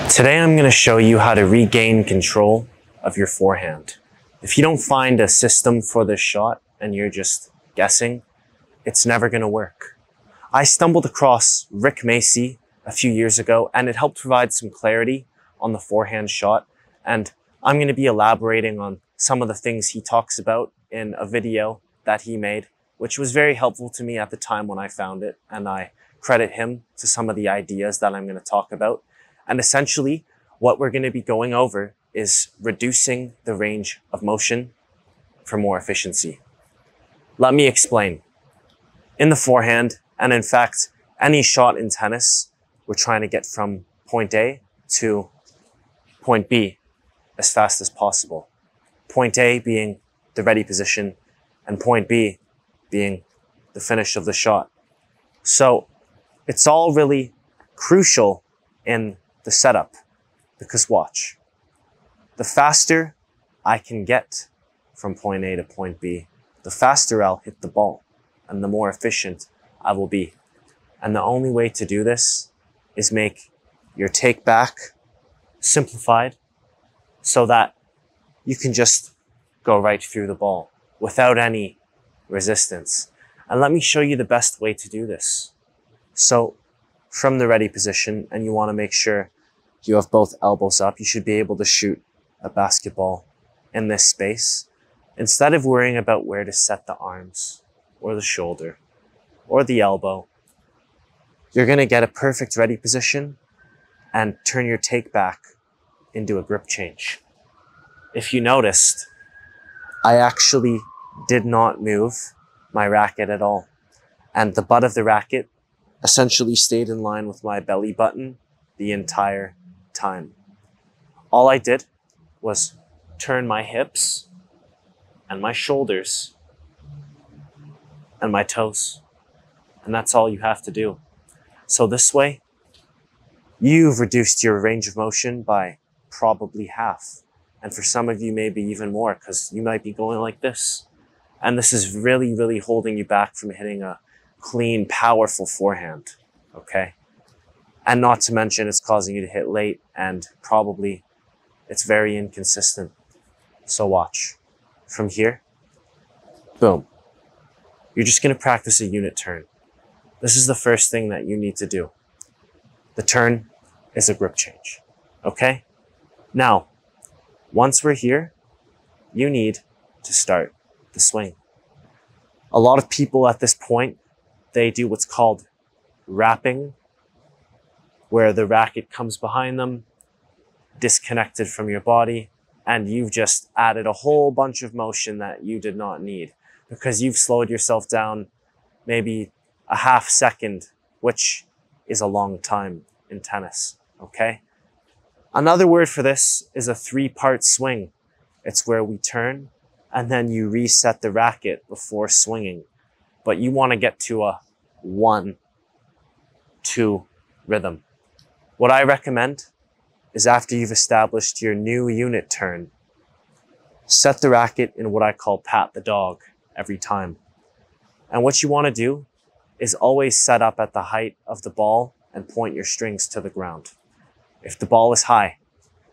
Today I'm going to show you how to regain control of your forehand. If you don't find a system for this shot and you're just guessing, it's never going to work. I stumbled across Rick Macy a few years ago and it helped provide some clarity on the forehand shot, and I'm going to be elaborating on some of the things he talks about in a video that he made, which was very helpful to me at the time when I found it, and I credit him to some of the ideas that I'm going to talk about. And essentially, what we're going to be going over is reducing the range of motion for more efficiency. Let me explain. In the forehand, and in fact, any shot in tennis, we're trying to get from point A to point B as fast as possible. Point A being the ready position, and point B being the finish of the shot. So it's all really crucial in the setup, because watch, the faster I can get from point A to point B, the faster I'll hit the ball and the more efficient I will be. And the only way to do this is make your take back simplified so that you can just go right through the ball without any resistance. And let me show you the best way to do this. So from the ready position, and you want to make sure you have both elbows up, you should be able to shoot a basketball in this space. Instead of worrying about where to set the arms or the shoulder or the elbow, you're going to get a perfect ready position and turn your take back into a grip change. If you noticed, I actually did not move my racket at all, and the butt of the racket essentially stayed in line with my belly button the entire time. All I did was turn my hips and my shoulders and my toes, and that's all you have to do. So this way, you've reduced your range of motion by probably half, and for some of you maybe even more, because you might be going like this, and this is really holding you back from hitting a clean, powerful forehand, okay? And not to mention it's causing you to hit late, and probably it's very inconsistent. So watch. From here, boom. You're just going to practice a unit turn. This is the first thing that you need to do. The turn is a grip change, okay? Now, once we're here, you need to start the swing. A lot of people at this point, they do what's called wrapping, where the racket comes behind them, disconnected from your body, and you've just added a whole bunch of motion that you did not need because you've slowed yourself down maybe a half second, which is a long time in tennis, okay? Another word for this is a three-part swing. It's where we turn and then you reset the racket before swinging. But you want to get to a 1-2 rhythm. What I recommend is after you've established your new unit turn, set the racket in what I call pat the dog every time. And what you want to do is always set up at the height of the ball and point your strings to the ground. If the ball is high,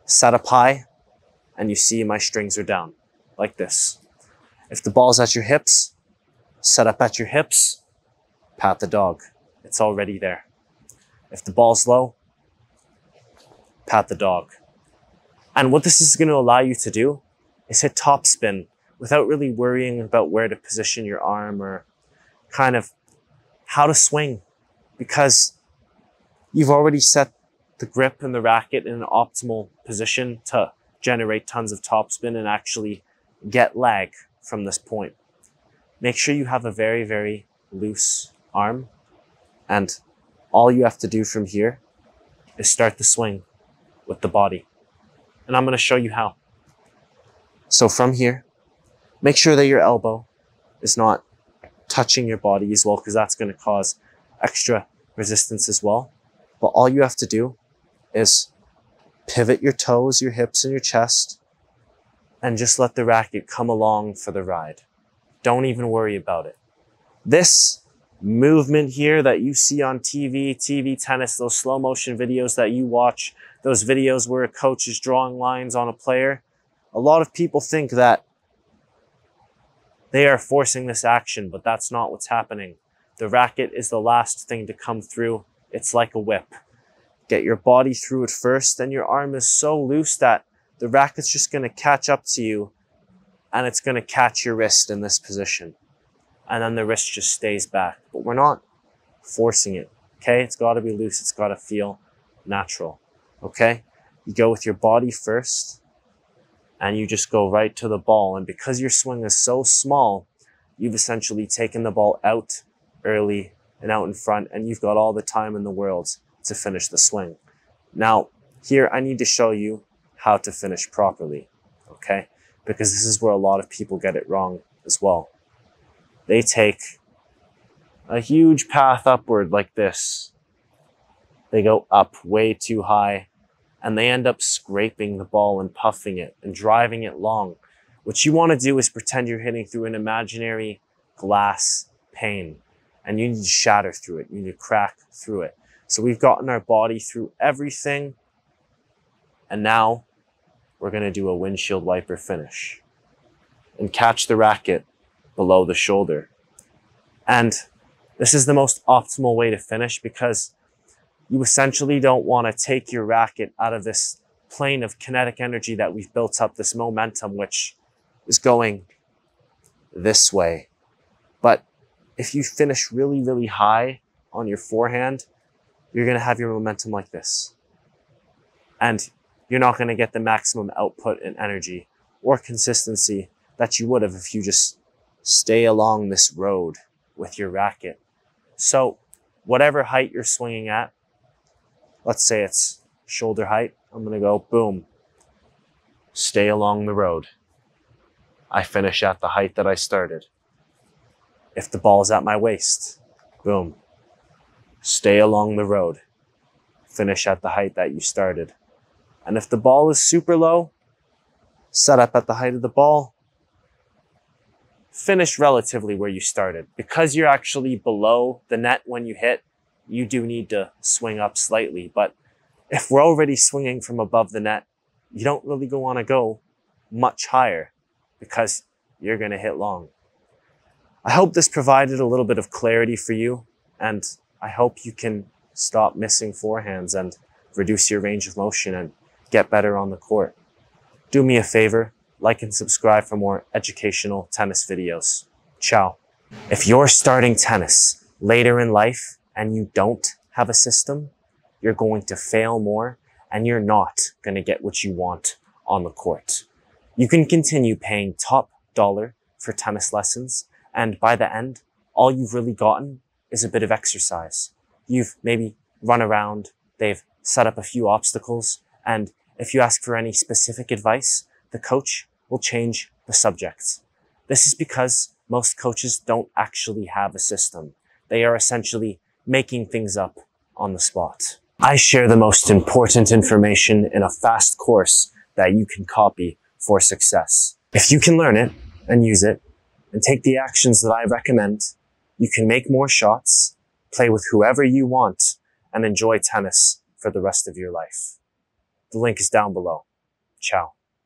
set up high and you see my strings are down, like this. If the ball's at your hips, set up at your hips, pat the dog. It's already there. If the ball's low, pat the dog. And what this is going to allow you to do is hit topspin without really worrying about where to position your arm or kind of how to swing, because you've already set the grip and the racket in an optimal position to generate tons of topspin and actually get lag from this point. Make sure you have a very loose arm, and all you have to do from here is start the swing with the body. And I'm going to show you how. So from here, make sure that your elbow is not touching your body as well, because that's going to cause extra resistance as well. But all you have to do is pivot your toes, your hips, and your chest, and just let the racket come along for the ride. Don't even worry about it. This movement here that you see on TV tennis, those slow motion videos that you watch, those videos where a coach is drawing lines on a player. A lot of people think that they are forcing this action, but that's not what's happening. The racket is the last thing to come through. It's like a whip. Get your body through it first, and your arm is so loose that the racket's just going to catch up to you, and it's going to catch your wrist in this position. And then the wrist just stays back. But we're not forcing it, okay? It's got to be loose. It's got to feel natural, okay? You go with your body first, and you just go right to the ball. And because your swing is so small, you've essentially taken the ball out early and out in front, and you've got all the time in the world to finish the swing. Now, here I need to show you how to finish properly, okay? Because this is where a lot of people get it wrong as well. They take a huge path upward like this. They go up way too high, and they end up scraping the ball and puffing it and driving it long. What you want to do is pretend you're hitting through an imaginary glass pane, and you need to shatter through it. You need to crack through it. So we've gotten our body through everything, and now we're going to do a windshield wiper finish and catch the racket below the shoulder. And this is the most optimal way to finish, because you essentially don't want to take your racket out of this plane of kinetic energy that we've built up, this momentum which is going this way. But if you finish really, really high on your forehand, you're going to have your momentum like this. And you're not going to get the maximum output and energy or consistency that you would have if you just stay along this road with your racket. So whatever height you're swinging at, let's say it's shoulder height, I'm going to go boom, stay along the road. I finish at the height that I started. If the ball is at my waist, boom, stay along the road. Finish at the height that you started. And if the ball is super low, set up at the height of the ball, finish relatively where you started. Because you're actually below the net when you hit, you do need to swing up slightly. But if we're already swinging from above the net, you don't really want to go much higher because you're going to hit long. I hope this provided a little bit of clarity for you, and I hope you can stop missing forehands and reduce your range of motion and get better on the court. Do me a favor, like and subscribe for more educational tennis videos. Ciao. If you're starting tennis later in life and you don't have a system, you're going to fail more and you're not going to get what you want on the court. You can continue paying top dollar for tennis lessons, and by the end, all you've really gotten is a bit of exercise. You've maybe run around, they've set up a few obstacles, and if you ask for any specific advice, the coach will change the subject. This is because most coaches don't actually have a system. They are essentially making things up on the spot. I share the most important information in a fast course that you can copy for success. If you can learn it and use it and take the actions that I recommend, you can make more shots, play with whoever you want, and enjoy tennis for the rest of your life. The link is down below. Ciao.